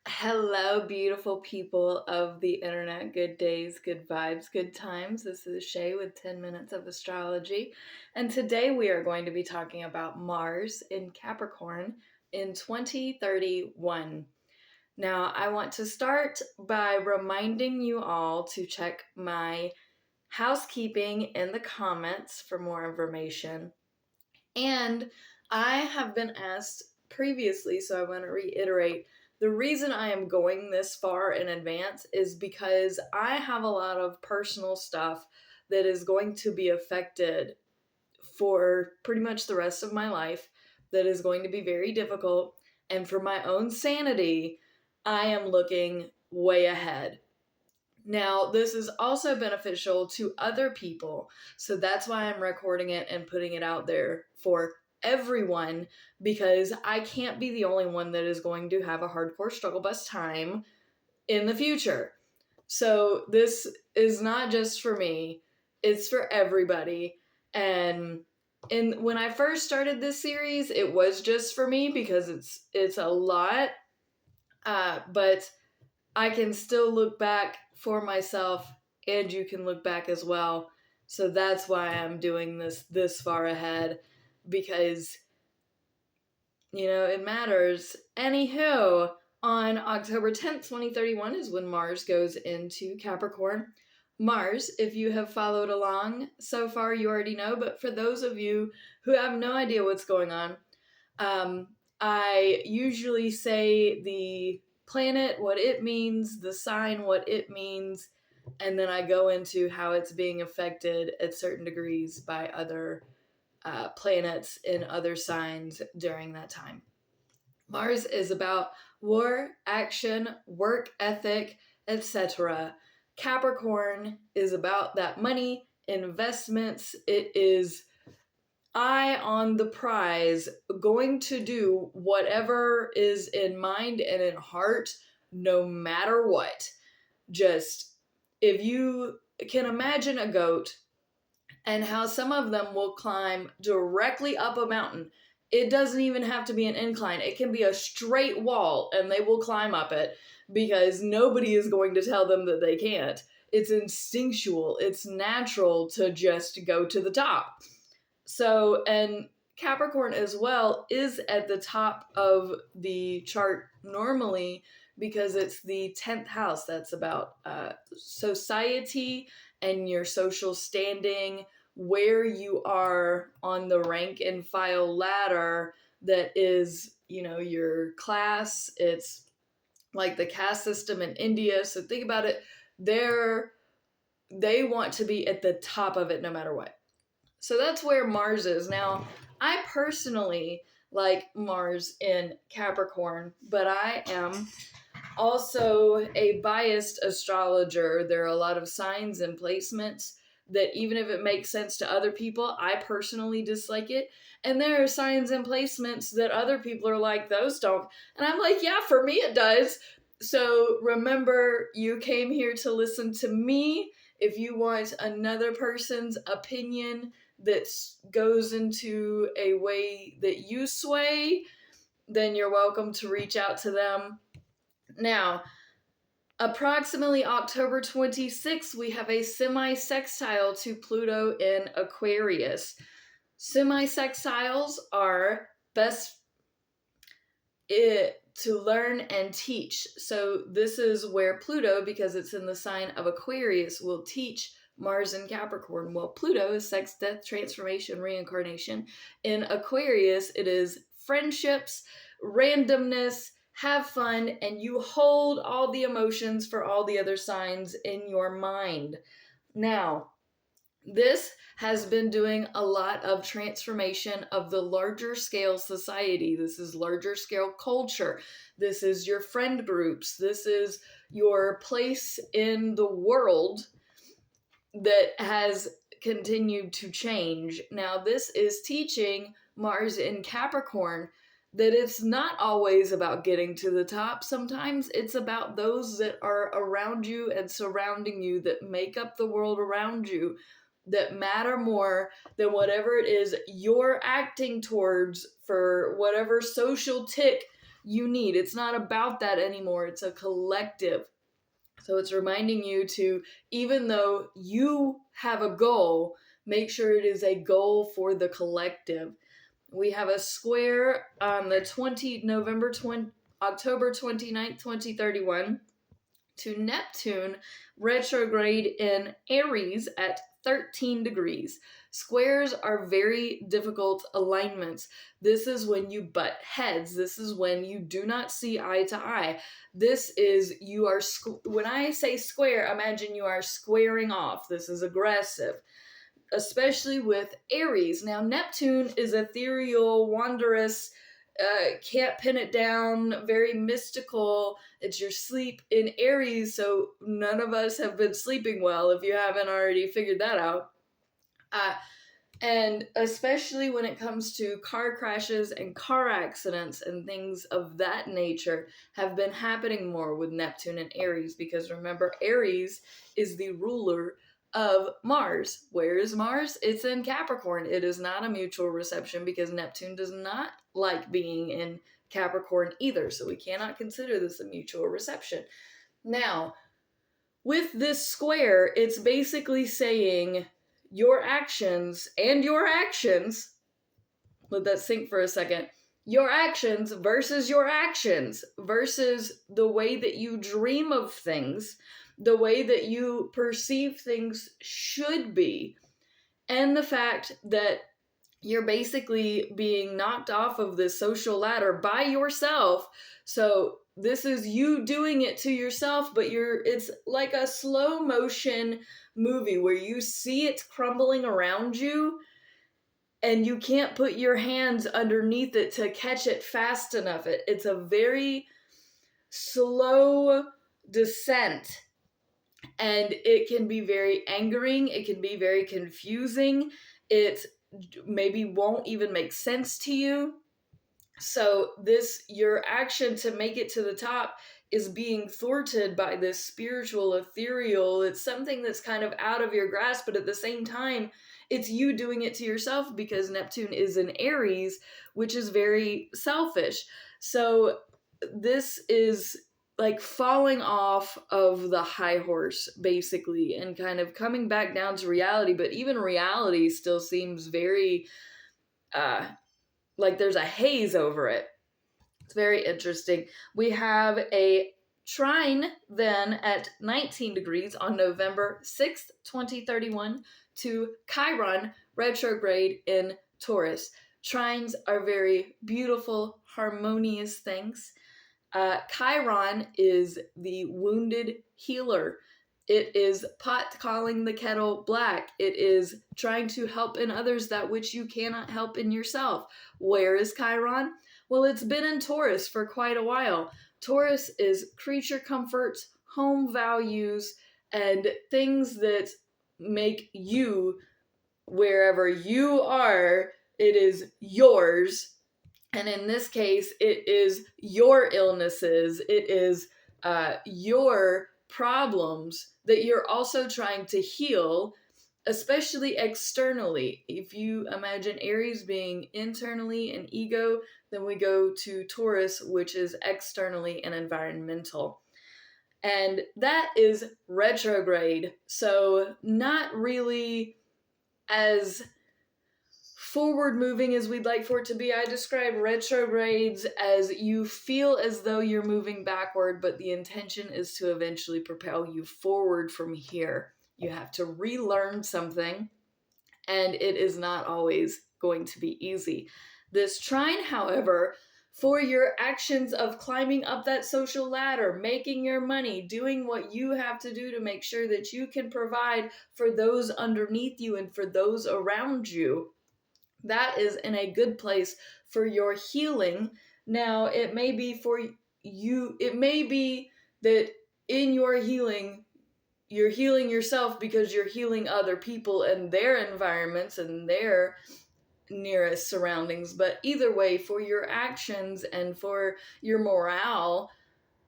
Hello, beautiful people of the internet. Good days, good vibes, good times. This is Shay with 10 Minutes of Astrology. And today we are going to be talking about Mars in Capricorn in 2031. Now, I want to start by reminding you all to check my housekeeping in the comments for more information. And I have been asked previously, so I want to reiterate the reason I am going this far in advance is because I have a lot of personal stuff that is going to be affected for pretty much the rest of my life, that is going to be very difficult. And for my own sanity, I am looking way ahead. Now, this is also beneficial to other people. So that's why I'm recording it and putting it out there for everyone, because I can't be the only one that is going to have a hardcore struggle bus time in the future. So this is not just for me, it's for everybody. And when I first started this series, it was just for me because it's a lot. But I can still look back for myself, and you can look back as well. So that's why I'm doing this far ahead, because it matters. Anywho, on October 10th, 2031 is when Mars goes into Capricorn. Mars, if you have followed along so far, you already know, but for those of you who have no idea what's going on, I usually say the planet, what it means, the sign, what it means, and then I go into how it's being affected at certain degrees by other planets in other signs during that time. Mars is about war, action, work ethic, etc. Capricorn is about that money, investments. It is eye on the prize, going to do whatever is in mind and in heart, no matter what. Just if you can imagine a goat and how some of them will climb directly up a mountain. It doesn't even have to be an incline. It can be a straight wall and they will climb up it because nobody is going to tell them that they can't. It's instinctual. It's natural to just go to the top. So, and Capricorn as well is at the top of the chart normally because it's the 10th house. That's about society and your social standing, where you are on the rank and file ladder. That is, your class. It's like the caste system in India. So think about it. They want to be at the top of it no matter what. So that's where Mars is. Now, I personally like Mars in Capricorn, but I am also a biased astrologer. There are a lot of signs and placements that, even if it makes sense to other people, I personally dislike it. And there are signs and placements that other people are like, those don't. And I'm like, yeah, for me it does. So remember, you came here to listen to me. If you want another person's opinion that goes into a way that you sway, then you're welcome to reach out to them. Now, approximately October 26th, we have a semi-sextile to Pluto in Aquarius. Semi-sextiles are best to learn and teach. So this is where Pluto, because it's in the sign of Aquarius, will teach Mars in Capricorn. Well, Pluto is sex, death, transformation, reincarnation. In Aquarius, it is friendships, randomness, have fun, and you hold all the emotions for all the other signs in your mind. Now, this has been doing a lot of transformation of the larger scale society. This is larger scale culture. This is your friend groups. This is your place in the world that has continued to change. Now, this is teaching Mars in Capricorn that it's not always about getting to the top. Sometimes it's about those that are around you and surrounding you, that make up the world around you, that matter more than whatever it is you're acting towards for whatever social tick you need. It's not about that anymore. It's a collective. So it's reminding you to, even though you have a goal, make sure it is a goal for the collective. We have a square on the October 29th, 2031 to Neptune retrograde in Aries at 13 degrees. Squares are very difficult alignments. This is when you butt heads. This is when you do not see eye to eye. This is, when I say square, imagine you are squaring off. This is aggressive, especially with Aries. Now, Neptune is ethereal, wondrous, can't pin it down, very mystical. It's your sleep in Aries, so none of us have been sleeping well if you haven't already figured that out. And especially when it comes to car crashes and car accidents and things of that nature have been happening more with Neptune and Aries, because remember, Aries is the ruler of Mars. Where is Mars? It's in Capricorn. It is not a mutual reception because Neptune does not like being in Capricorn either, so we cannot consider this a mutual reception. Now, with this square, it's basically saying your actions, let that sink for a second, your actions versus the way that you dream of things, the way that you perceive things should be, and the fact that you're basically being knocked off of the social ladder by yourself. So this is you doing it to yourself, but it's like a slow motion movie where you see it crumbling around you and you can't put your hands underneath it to catch it fast enough. It's a very slow descent, and it can be very angering. It can be very confusing. It maybe won't even make sense to you. So your action to make it to the top is being thwarted by this spiritual ethereal. It's something that's kind of out of your grasp, but at the same time, it's you doing it to yourself because Neptune is in Aries, which is very selfish. So this is like falling off of the high horse, basically, and kind of coming back down to reality. But even reality still seems very like there's a haze over it. It's very interesting. We have a trine then at 19 degrees on November 6th, 2031 to Chiron retrograde in Taurus. Trines are very beautiful, harmonious things. Chiron is the wounded healer. It is pot calling the kettle black. It is trying to help in others that which you cannot help in yourself. Where is Chiron? Well, it's been in Taurus for quite a while. Taurus is creature comforts, home values, and things that make you, wherever you are, it is yours. And in this case, it is your illnesses. It is your problems that you're also trying to heal, especially externally. If you imagine Aries being internally and ego, then we go to Taurus, which is externally and environmental. And that is retrograde. So not really as forward moving as we'd like for it to be. I describe retrogrades as you feel as though you're moving backward, but the intention is to eventually propel you forward from here. You have to relearn something, and it is not always going to be easy. This trine, however, for your actions of climbing up that social ladder, making your money, doing what you have to do to make sure that you can provide for those underneath you and for those around you, that is in a good place for your healing. Now, it may be for you, it may be that in your healing, you're healing yourself because you're healing other people and their environments and their nearest surroundings. But either way, for your actions and for your morale,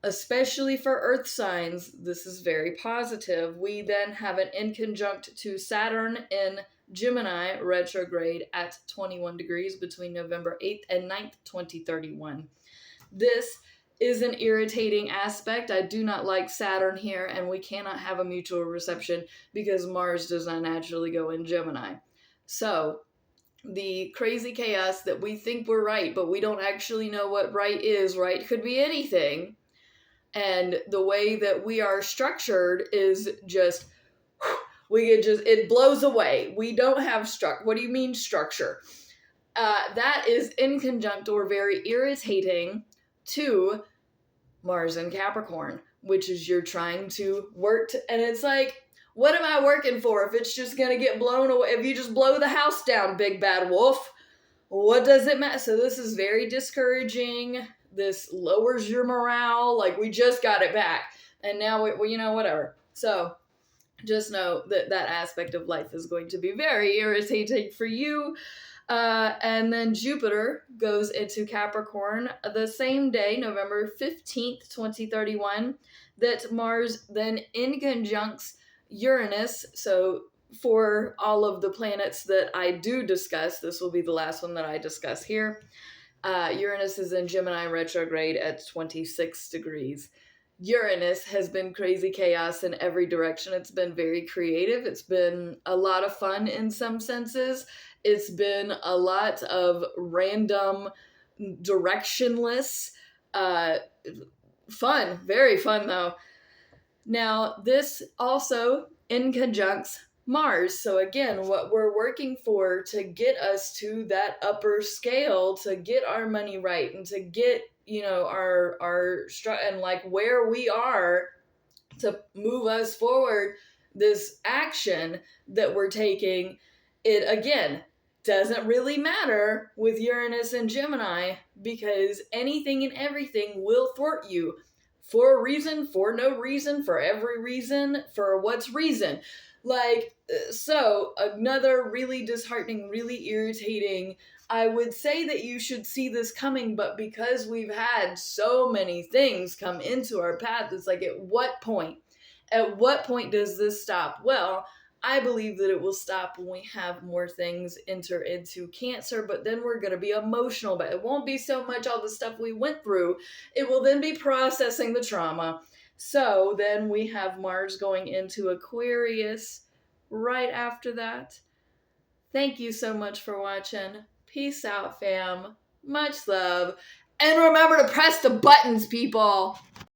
especially for earth signs, this is very positive. We then have an inconjunct to Saturn in Gemini retrograde at 21 degrees between November 8th and 9th, 2031. This is an irritating aspect. I do not like Saturn here, and we cannot have a mutual reception because Mars does not naturally go in Gemini. So, the crazy chaos that we think we're right, but we don't actually know what right is. Right could be anything. And the way that we are structured is just, it blows away. We don't have what do you mean structure? That is inconjunct or very irritating to Mars and Capricorn, which is you're trying to work and it's like, what am I working for if it's just gonna get blown away? If you just blow the house down, big bad wolf, what does it matter? So this is very discouraging. This lowers your morale. Like, we just got it back, and now we whatever. So just know that that aspect of life is going to be very irritating for you. And then Jupiter goes into Capricorn the same day, November 15th, 2031, that Mars then inconjuncts Uranus. So for all of the planets that I do discuss, this will be the last one that I discuss here. Uranus is in Gemini retrograde at 26 degrees. Uranus has been crazy chaos in every direction. It's been very creative. It's been a lot of fun in some senses. It's been a lot of random, directionless, fun. Very fun, though. Now, this also inconjuncts Mars. So again, what we're working for to get us to that upper scale, to get our money right, and to get, our and like where we are, to move us forward, this action that we're taking, it again doesn't really matter with Uranus and Gemini, because anything and everything will thwart you for a reason, for no reason, for every reason, for what's reason. Like, so another really disheartening, really irritating, I would say that you should see this coming, but because we've had so many things come into our path, it's like, at what point? At what point does this stop? Well, I believe that it will stop when we have more things enter into Cancer, but then we're going to be emotional, but it won't be so much all the stuff we went through. It will then be processing the trauma. So then we have Mars going into Aquarius right after that. Thank you so much for watching. Peace out, fam. Much love. And remember to press the buttons, people.